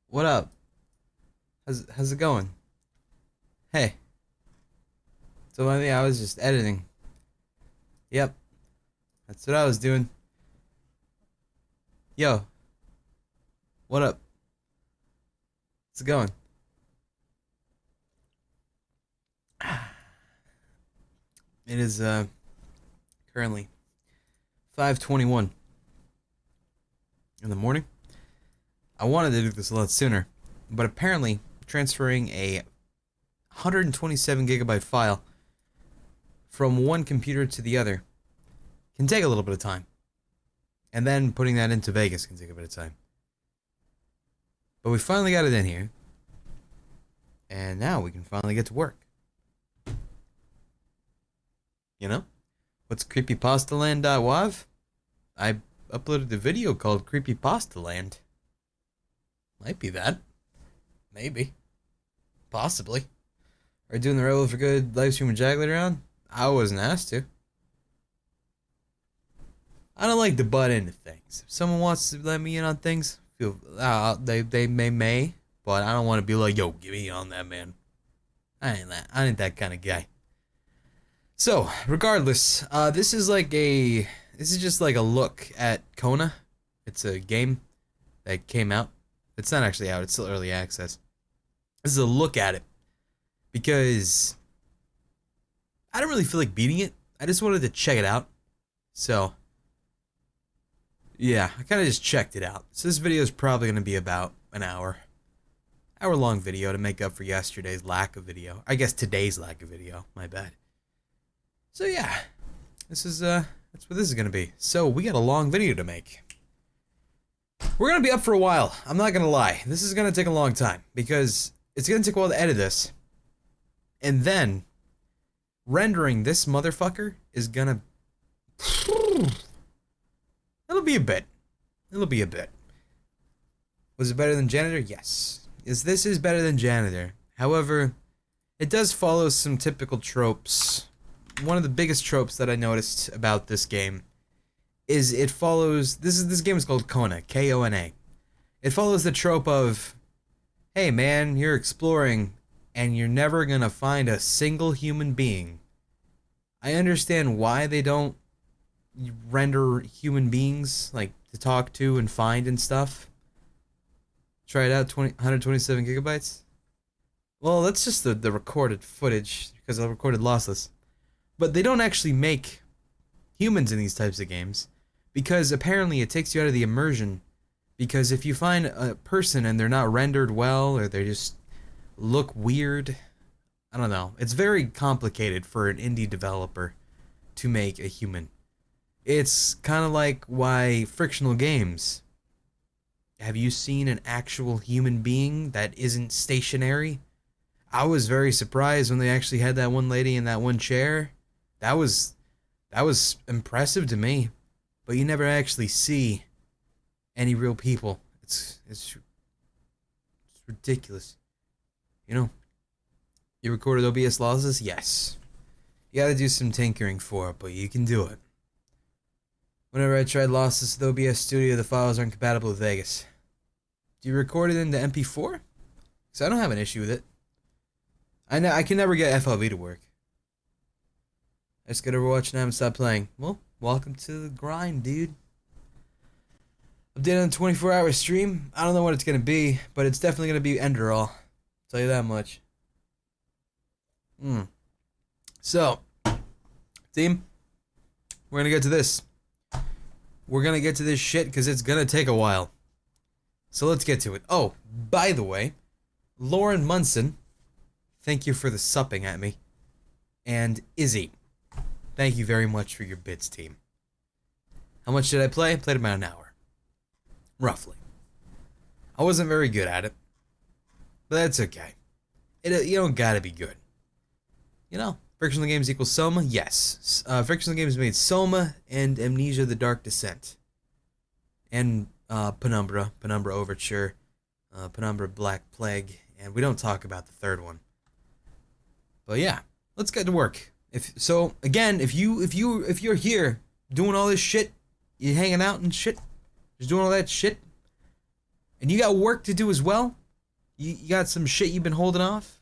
What up? How's it going? Hey. So I was just editing. Yep, that's what I was doing. Yo, what up? How's it going? It is currently 5:21 in the morning. I wanted to do this a lot sooner, but apparently transferring a 127 gigabyte file from one computer to the other can take a little bit of time. And then putting that into Vegas can take a bit of time. But we finally got it in here. And now we can finally get to work. You know? What's creepypastaland.wav? I uploaded a video called Creepypastaland. Might be that. Maybe. Possibly. Are you doing the Rebel for Good live stream with Jack later on? I wasn't asked to. I don't like to butt into things. If someone wants to let me in on things, they may, but I don't want to be like, yo, get me on that, man. I ain't that kind of guy. So, regardless, this is just like a look at Kona. It's a game that came out. It's not actually out, it's still early access. This is a look at it because I don't really feel like beating it. I just wanted to check it out. So, yeah, I kind of just checked it out. So this video is probably going to be about an hour-long video to make up for yesterday's lack of video. I guess today's lack of video. My bad. So yeah, this is that's what this is going to be. So we got a long video to make. We're going to be up for a while. I'm not going to lie. This is going to take a long time because it's going to take a while to edit this. And then rendering this motherfucker is going to... It'll be a bit. It'll be a bit. Was it better than Janitor? Yes. This is better than Janitor. However, it does follow some typical tropes. One of the biggest tropes that I noticed about this game is it follows... This game is called Kona. K-O-N-A. It follows the trope of, hey man, you're exploring and you're never gonna find a single human being. I understand why they don't render human beings like to talk to and find and stuff. Try it out. 127 gigabytes. Well, that's just the recorded footage because I recorded lossless. But they don't actually make humans in these types of games because apparently it takes you out of the immersion. Because if you find a person and they're not rendered well or they just look weird, I don't know. It's very complicated for an indie developer to make a human. It's kind of like why frictional games. Have you seen an actual human being that isn't stationary? I was very surprised when they actually had that one lady in that one chair. That was impressive to me. But you never actually see any real people. It's ridiculous. You know, you recorded OBS losses? Yes. You gotta do some tinkering for it, but you can do it. Whenever I tried lossless with OBS Studio, the files aren't compatible with Vegas. Do you record it into MP4? Because I don't have an issue with it. I can never get FLV to work. I just got Overwatch and I haven't stopped playing. Well, welcome to the grind, dude. Update on the 24-hour stream. I don't know what it's going to be, but it's definitely going to be Enderall. Tell you that much. So, team, we're going to get to this. We're gonna get to this shit because it's gonna take a while. So let's get to it. Oh, by the way, Lauren Munson, thank you for the supping at me. And Izzy, thank you very much for your bits, team. How much did I play? I played about an hour. Roughly. I wasn't very good at it. But that's okay. You don't gotta be good. You know? Frictional Games equals Soma? Yes. Frictional Games made Soma and Amnesia the Dark Descent. And Penumbra Overture, Penumbra Black Plague, and we don't talk about the third one. But yeah, let's get to work. If you're here doing all this shit, you hanging out and shit, just doing all that shit, And you got work to do as well. You got some shit you've been holding off.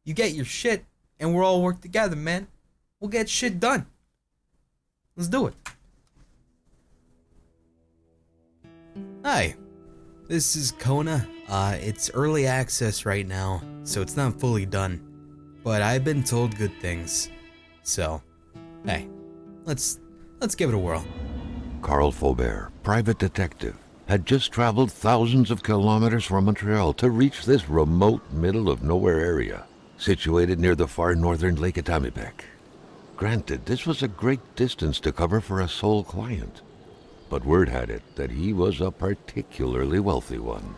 You get your shit, and we'll all work together, man. We'll get shit done. Let's do it. Hi, this is Kona. It's early access right now, so it's not fully done. But I've been told good things. So, hey, let's give it a whirl. Carl Faubert, private detective, had just traveled thousands of kilometers from Montreal to reach this remote middle-of-nowhere area, situated near the far northern Lake Etamipek. Granted, this was a great distance to cover for a sole client, but word had it that he was a particularly wealthy one.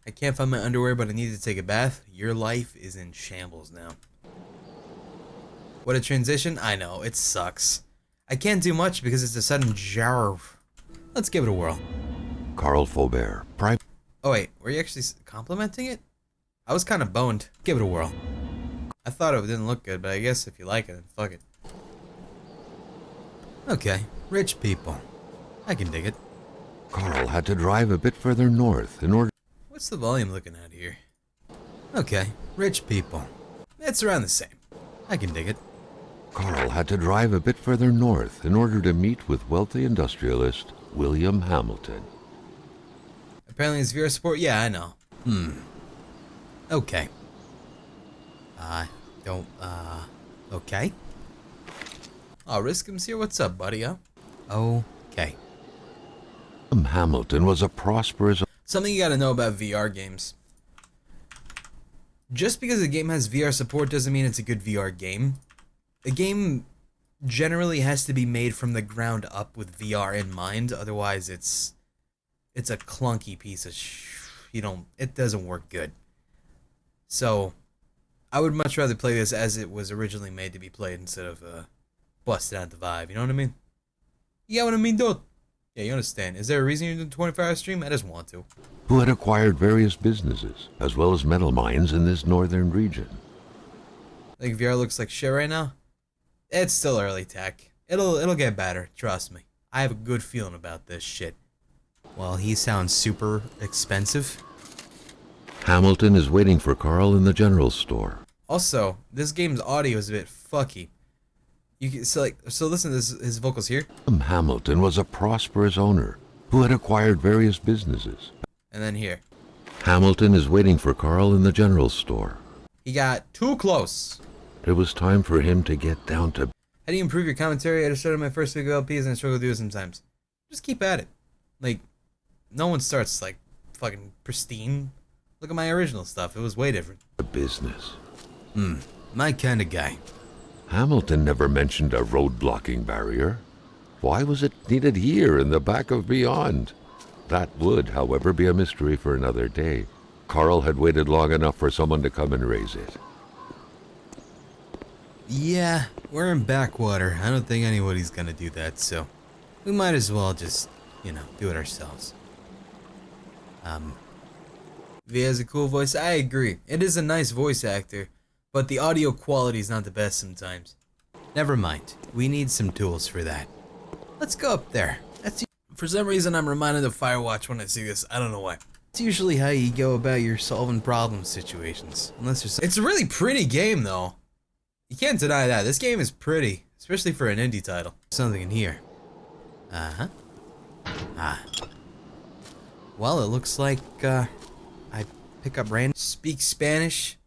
I can't find my underwear, but I need to take a bath. Your life is in shambles now. What a transition. I know, it sucks. I can't do much because it's a sudden jar. Let's give it a whirl. Carl Faubert, private... Oh wait, were you actually complimenting it? I was kind of boned. Give it a whirl. I thought it didn't look good, but I guess if you like it, then fuck it. Okay, rich people. I can dig it. Carl had to drive a bit further north in order... What's the volume looking at here? Okay, rich people. It's around the same. I can dig it. Carl had to drive a bit further north in order to meet with wealthy industrialist William Hamilton. Apparently it's VR support? Yeah, I know. Okay. Okay. Oh, Riskham's here? What's up, buddy, huh? Okay. Hamilton was a prosperous... Something you gotta know about VR games. Just because a game has VR support doesn't mean it's a good VR game. A game generally has to be made from the ground up with VR in mind, otherwise it's a clunky piece of it doesn't work good. So, I would much rather play this as it was originally made to be played instead of busted out the vibe, you know what I mean? You get what I mean, dude? Yeah, you understand. Is there a reason you're doing a 24-hour stream? I just want to. Who had acquired various businesses, as well as metal mines in this northern region. Think VR looks like shit right now? It's still early tech. It'll get better, trust me. I have a good feeling about this shit. Well, he sounds super expensive. Hamilton is waiting for Carl in the general store. Also, this game's audio is a bit fucky. You can, so listen to his vocals here. Hamilton was a prosperous owner who had acquired various businesses. And then here. Hamilton is waiting for Carl in the general store. He got too close. It was time for him to get down to... How do you improve your commentary? I just started my first video LPs and I struggle to do it sometimes. Just keep at it. Like, no one starts like fucking pristine. Look at my original stuff. It was way different. business. My kind of guy. Hamilton never mentioned a road-blocking barrier. Why was it needed here in the back of Beyond? That would, however, be a mystery for another day. Carl had waited long enough for someone to come and raise it. Yeah, we're in backwater. I don't think anybody's gonna do that, so we might as well just, do it ourselves. V has a cool voice. I agree. It is a nice voice actor, but the audio quality is not the best sometimes. Never mind. We need some tools for that. Let's go up there. For some reason, I'm reminded of Firewatch when I see this. I don't know why. It's usually how you go about your solving problem situations. It's a really pretty game, though. You can't deny that. This game is pretty, especially for an indie title. Something in here. Well, it looks like I pick up random speak Spanish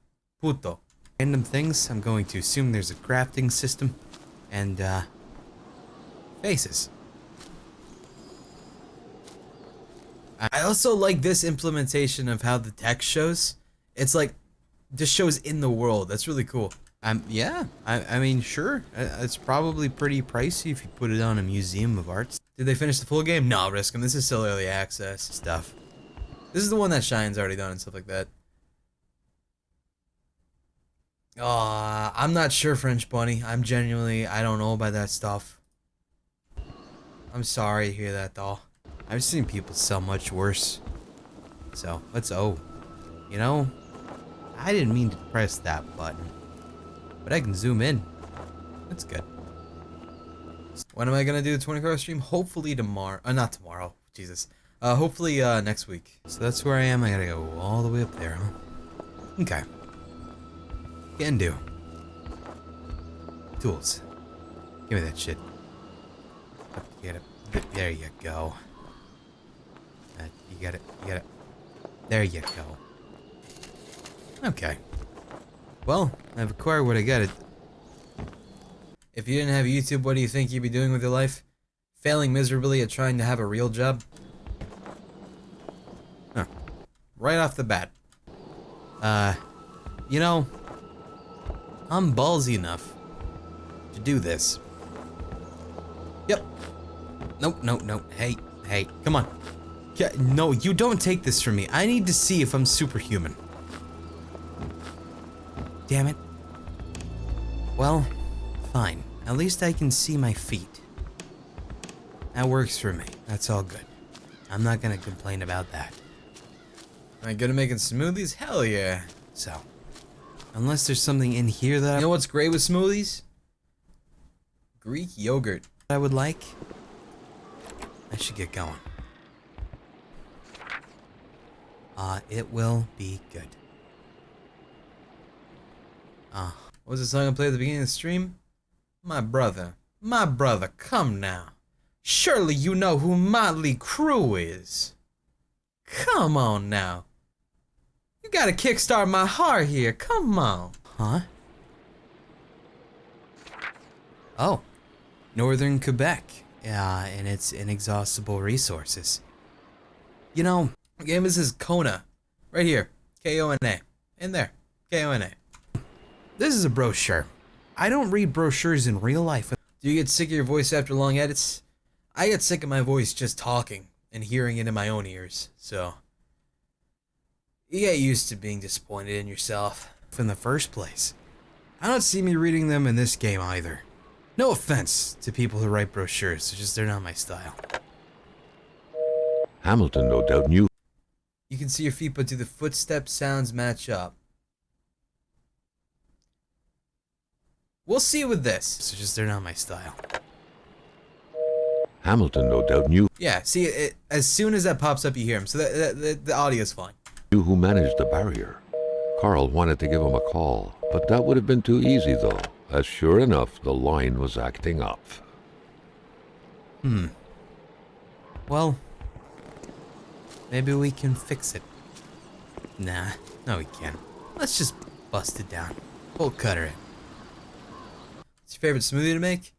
puto. Random things. I'm going to assume there's a crafting system and faces. I also like this implementation of how the text shows. It's like just shows in the world. That's really cool. Yeah, I mean, sure. It's probably pretty pricey if you put it on a museum of arts. Did they finish the full game? No, risk them. This is still early access stuff. This is the one that Shine's already done and stuff like that. I'm not sure, French Bunny. I don't know about that stuff. I'm sorry to hear that, though. I've seen people sell much worse. So, let's I didn't mean to press that button. But I can zoom in. That's good. When am I gonna do the 24-hour stream? Hopefully tomorrow. Not tomorrow. Jesus. Hopefully next week. So that's where I am. I gotta go all the way up there, huh? Okay. Can do. Tools. Give me that shit. Get it. There you go. You get it. You get it. There you go. Okay. Well, I've acquired what I got. If you didn't have YouTube, what do you think you'd be doing with your life? Failing miserably at trying to have a real job? Huh. Right off the bat. You know, I'm ballsy enough to do this. Yep. Nope, nope, nope. Hey, hey, come on. No, you don't take this from me. I need to see if I'm superhuman. Damn it. Well, fine. At least I can see my feet. That works for me. That's all good. I'm not gonna complain about that. Am I good at making smoothies? Hell yeah. So, unless there's something in here that you know what's great with smoothies? Greek yogurt. I would like. I should get going. It will be good. What was the song I played at the beginning of the stream? My brother, come now. Surely you know who Motley Crue is. Come on now. You gotta kickstart my heart here, come on. Huh? Oh, Northern Quebec. Yeah, and its inexhaustible resources. You know, the game is Kona. Right here. K-O-N-A. In there. K-O-N-A. This is a brochure. I don't read brochures in real life. Do you get sick of your voice after long edits? I get sick of my voice just talking and hearing it in my own ears, so you get used to being disappointed in yourself in the first place. I don't see me reading them in this game either. No offense to people who write brochures, it's just they're not my style. Hamilton no doubt knew. You can see your feet, but do the footstep sounds match up? We'll see with this. It's just they're not my style. Hamilton no doubt knew. Yeah, see, as soon as that pops up, you hear him. So the audio's fine. Knew who managed the barrier. Carl wanted to give him a call, but that would have been too easy though, as sure enough, the line was acting up. Well, maybe we can fix it. Nah, no we can't. Let's just bust it down. We'll cutter it. What's your favorite smoothie to make?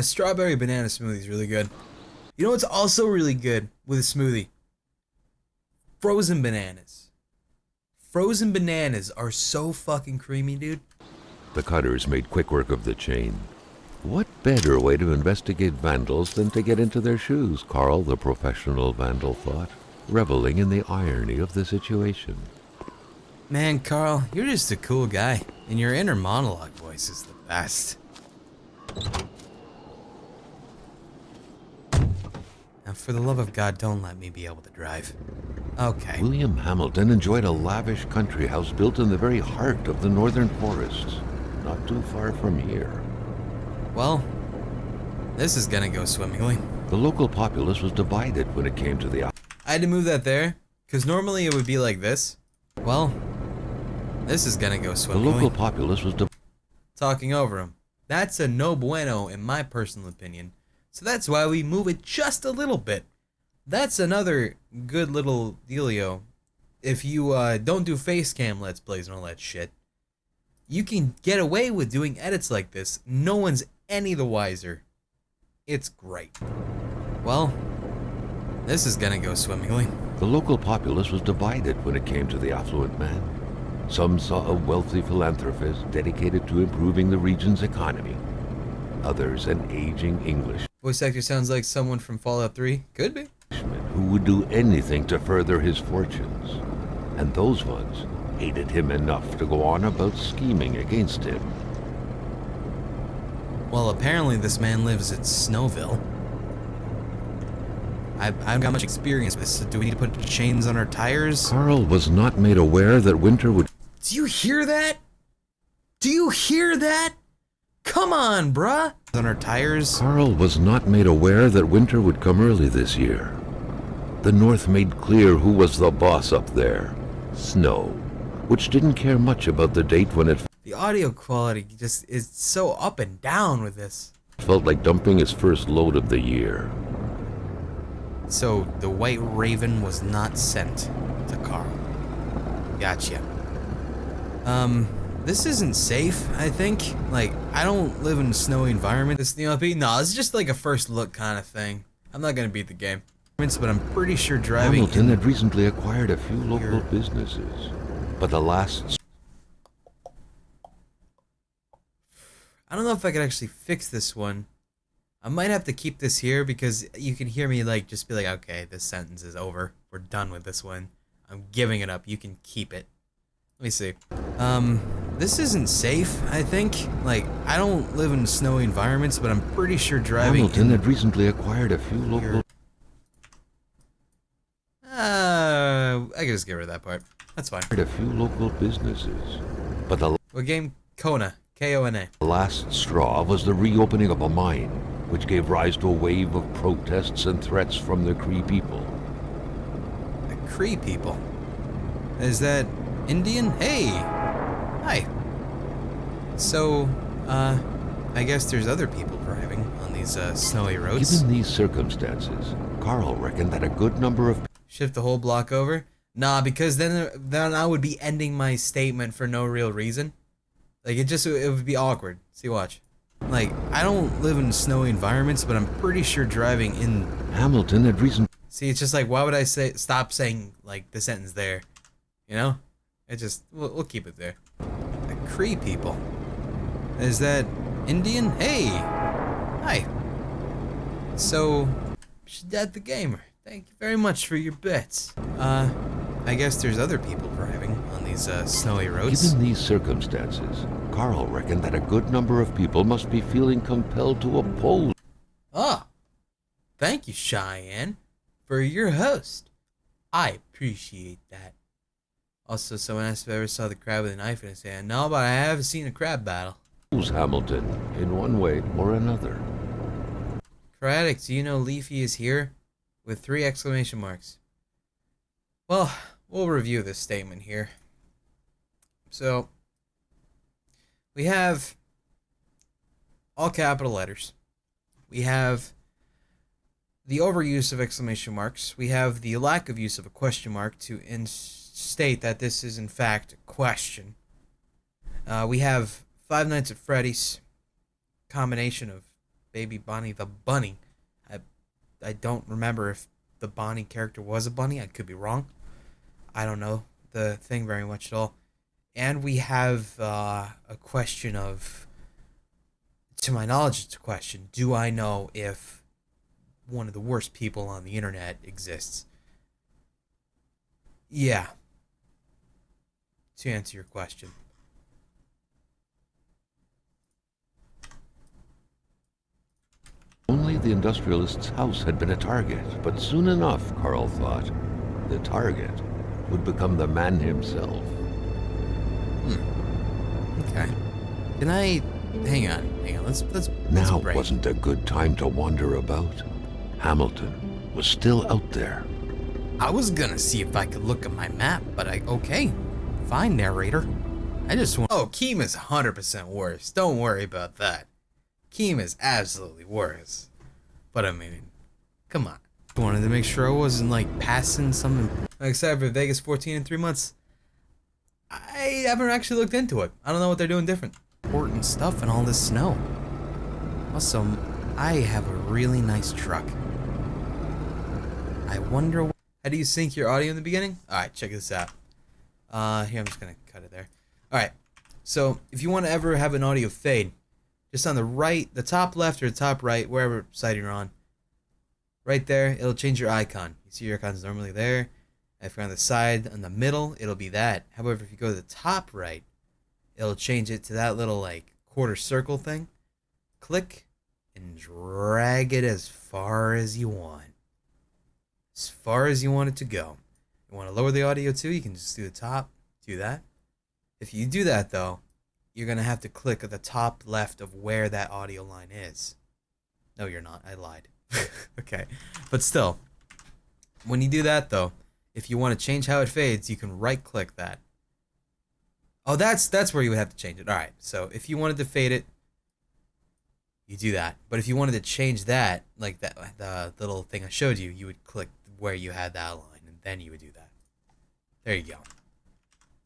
Strawberry banana smoothie is really good. You know what's also really good with a smoothie? Frozen bananas. Frozen bananas are so fucking creamy, dude. The cutters made quick work of the chain. What better way to investigate vandals than to get into their shoes, Carl, the professional vandal, thought, reveling in the irony of the situation. Man, Carl, you're just a cool guy, and your inner monologue voice is the best. Now, for the love of God, don't let me be able to drive. Okay. William Hamilton enjoyed a lavish country house built in the very heart of the northern forests, not too far from here. Well, this is gonna go swimmingly. The local populace was divided when it came to the... I had to move that there, because normally it would be like this. Well, this is gonna go The swimmingly. local populace was Talking over him. That's a no bueno in my personal opinion. So that's why we move it just a little bit. That's another good little dealio. If you don't do face cam let's plays and all that shit, you can get away with doing edits like this. No one's any the wiser. It's great. Well, this is gonna go swimmingly. The local populace was divided when it came to the affluent man. Some saw a wealthy philanthropist dedicated to improving the region's economy. Others, an aging Englishman Voice actor sounds like someone from Fallout 3. Could be. who would do anything to further his fortunes. And those ones hated him enough to go on about scheming against him. Well, apparently this man lives at Snowville. I haven't got much experience with this. So do we need to put chains on our tires? Carl was not made aware that winter would... Do you hear that? Do you hear that? Come on, bruh. on our tires. Carl was not made aware that winter would come early this year. The North made clear who was the boss up there. Snow, which didn't care much about the date when it The audio quality just is so up and down with this. felt like dumping his first load of the year. So the White Raven was not sent to Carl. Gotcha. This isn't safe, I think. Like, I don't live in a snowy environment. This DLP? No, it's just like a first look kind of thing. I'm not gonna beat the game. But I'm pretty sure driving Hamilton had recently acquired a few local businesses, but the last... I don't know if I could actually fix this one. I might have to keep this here because you can hear me like just be like, okay, this sentence is over. We're done with this one. I'm giving it up. You can keep it. Let me see. This isn't safe, I think. Like, I don't live in snowy environments, but I'm pretty sure driving Hamilton had recently acquired a few local... I can just get rid of that part. That's fine. A few local businesses, but the What game? Kona. K-O-N-A. last straw was the reopening of a mine, which gave rise to a wave of protests and threats from the Cree people. The Cree people. Is that Indian? Hey! Hi. So, I guess there's other people driving on these, snowy roads. Given these circumstances, Carl reckoned that a good number of Shift the whole block over? Nah, because then I would be ending my statement for no real reason. Like, it would be awkward. See, watch. Like, I don't live in snowy environments, but I'm pretty sure driving in... Hamilton had recently... See, it's just like, why would I stop saying, like, the sentence there? You know? It just, we'll keep it there. The Cree people. Is that Indian? Hey! Hi. So, Dad the Gamer, thank you very much for your bits. I guess there's other people driving on these, snowy roads. Given these circumstances, Carl reckoned that a good number of people must be feeling compelled to oppose... Ah, thank you, Cheyenne, for your host. I appreciate that. Also, someone asked if I ever saw the crab with a knife in his hand. No, but I have seen a crab battle. Hamilton in one way or another. Craddock, do you know Leafy is here? With 3 exclamation marks. Well, we'll review this statement here. So, we have all capital letters. We have the overuse of exclamation marks. We have the lack of use of a question mark to state that this is in fact a question. We have Five Nights at Freddy's, combination of Baby Bonnie the Bunny. I don't remember if the Bonnie character was a bunny. I could be wrong. I don't know the thing very much at all. And we have a question of, to my knowledge, it's a question. Do I know if one of the worst people on the internet exists? Yeah. To answer your question. Only the industrialist's house had been a target, but soon enough, Carl thought, the target would become the man himself. Okay. Can I... Hang on. Let's Now break. wasn't a good time to wander about. Hamilton was still out there. I was gonna see if I could look at my map, but okay. Fine, narrator. I just want... Oh, Keem is 100% worse. Don't worry about that. Keem is absolutely worse. But I mean, come on. Wanted to make sure I wasn't like passing something. I'm excited for Vegas 14 in 3 months. I haven't actually looked into it. I don't know what they're doing different. Important stuff and all this snow. Also, I have a really nice truck. I wonder how do you sync your audio in the beginning? Alright, check this out. Here, I'm just gonna cut it there. Alright, so if you want to ever have an audio fade, just on the right, the top left or the top right, wherever side you're on, right there, it'll change your icon. You see your icon's normally there. If you're on the side, on the middle, it'll be that. However, if you go to the top right, it'll change it to that little like quarter circle thing. Click and drag it as far as you want. As far as you want it to go. You want to lower the audio too, you can just do the top, do that. If you do that though, you're going to have to click at the top left of where that audio line is. No, you're not. I lied. Okay. But still, when you do that, though, if you want to change how it fades, you can right-click that. Oh, that's where you would have to change it. All right. So if you wanted to fade it, you do that. But if you wanted to change that, like that, the little thing I showed you, you would click where you had that line, and then you would do that. There you go.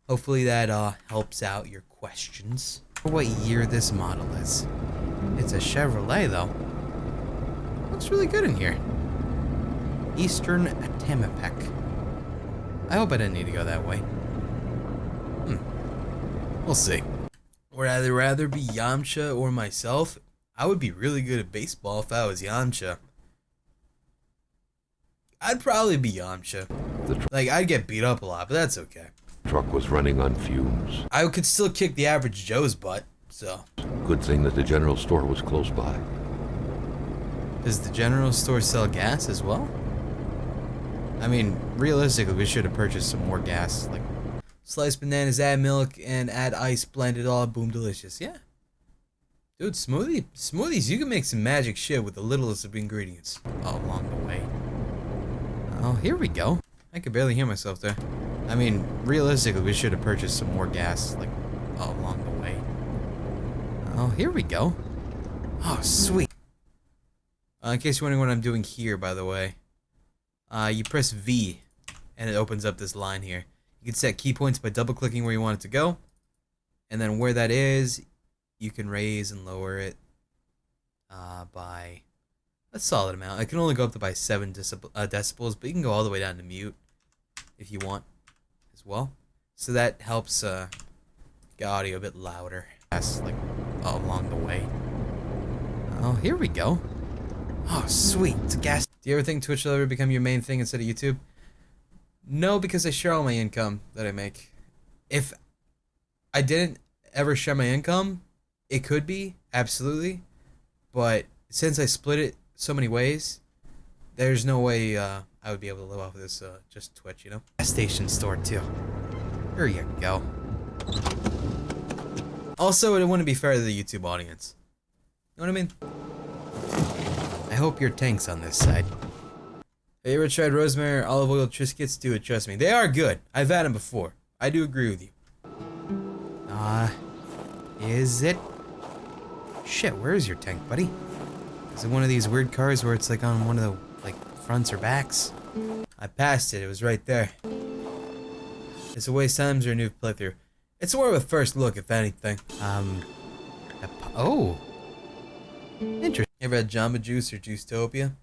Hopefully that helps out your questions. What year this model is? It's a Chevrolet, though. Looks really good in here. Eastern Atamapec. I hope I didn't need to go that way. We'll see. Would I rather be Yamcha or myself? I would be really good at baseball if I was Yamcha. I'd probably be Yamcha. Like, I'd get beat up a lot, but that's okay. Truck was running on fumes. I could still kick the average Joe's butt, so. Good thing that the general store was close by. Does the general store sell gas as well? I mean, realistically, we should have purchased some more gas. Like, sliced bananas, add milk, and add ice, blend it all, boom, delicious. Yeah. Dude, smoothies, you can make some magic shit with the littlest of ingredients along the way. Oh, here we go. I could barely hear myself there. I mean, realistically, we should have purchased some more gas, like, along the way. Oh, here we go. Oh, sweet. In case you're wondering what I'm doing here, by the way, you press V, and it opens up this line here. You can set key points by double-clicking where you want it to go, and then where that is, you can raise and lower it by a solid amount. I can only go up to by 7 decibels, but you can go all the way down to mute if you want as well. So that helps get audio a bit louder. That's like along the way. Oh, here we go. Oh, sweet. It's a gas. Do you ever think Twitch will ever become your main thing instead of YouTube? No, because I share all my income that I make. If I didn't ever share my income, it could be, absolutely. But since I split it so many ways, there's no way I would be able to live off of this, just Twitch, you know? Gas station store, too. There you go. Also, it wouldn't be fair to the YouTube audience. You know what I mean? I hope your tank's on this side. Have you ever tried rosemary or olive oil Triscuits? Do it, trust me. They are good. I've had them before. I do agree with you. Is it? Shit, where is your tank, buddy? Is it one of these weird cars where it's like on one of the, like, fronts or backs? I passed it. It was right there. It's a waste times or a new playthrough. It's more of a first look, if anything. Oh. Interesting. You ever had Jamba Juice or Juicetopia?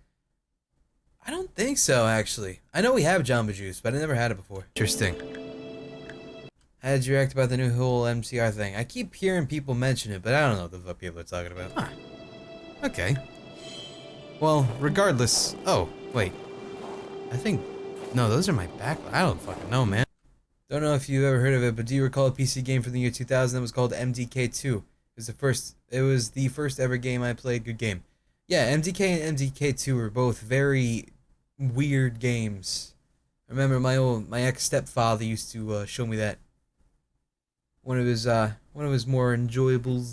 I don't think so, actually. I know we have Jamba Juice, but I never had it before. Interesting. How did you react about the new whole MCR thing? I keep hearing people mention it, but I don't know what the fuck people are talking about. Huh. Okay. Well, regardless... Oh, wait. I think... No, those are my back... I don't fucking know, man. Don't know if you've ever heard of it, but do you recall a PC game from the year 2000 that was called MDK2? It was the first ever game I played. Good game. Yeah, MDK and MDK2 were both very weird games. I remember my ex-stepfather used to show me that. One of his more enjoyable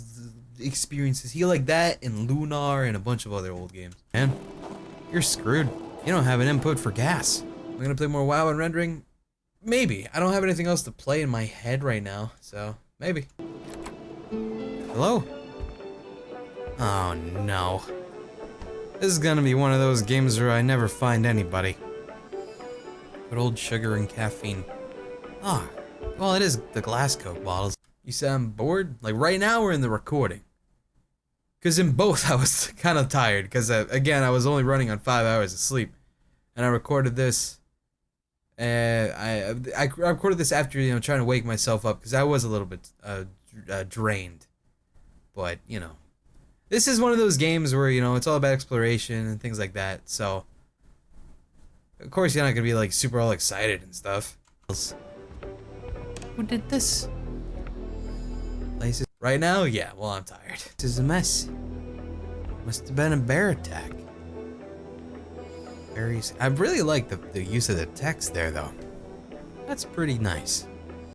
experiences. He liked that and Lunar and a bunch of other old games. Man, you're screwed. You don't have an input for gas. I'm gonna play more WoW and rendering. Maybe. I don't have anything else to play in my head right now, so maybe. Hello? Oh no. This is gonna be one of those games where I never find anybody. Good old sugar and caffeine. Ah, well, it is the glass Coke bottles. You sound bored? Like right now we're in the recording. Because in both I was kind of tired because again I was only running on 5 hours of sleep. And I recorded this. I recorded this after, you know, trying to wake myself up because I was a little bit drained. But, you know, this is one of those games where, you know, it's all about exploration and things like that. So, of course, you're not going to be, like, super all excited and stuff. Who did this? Places. Right now? Yeah, well, I'm tired. This is a mess. Must have been a bear attack. I really like the use of the text there, though. That's pretty nice.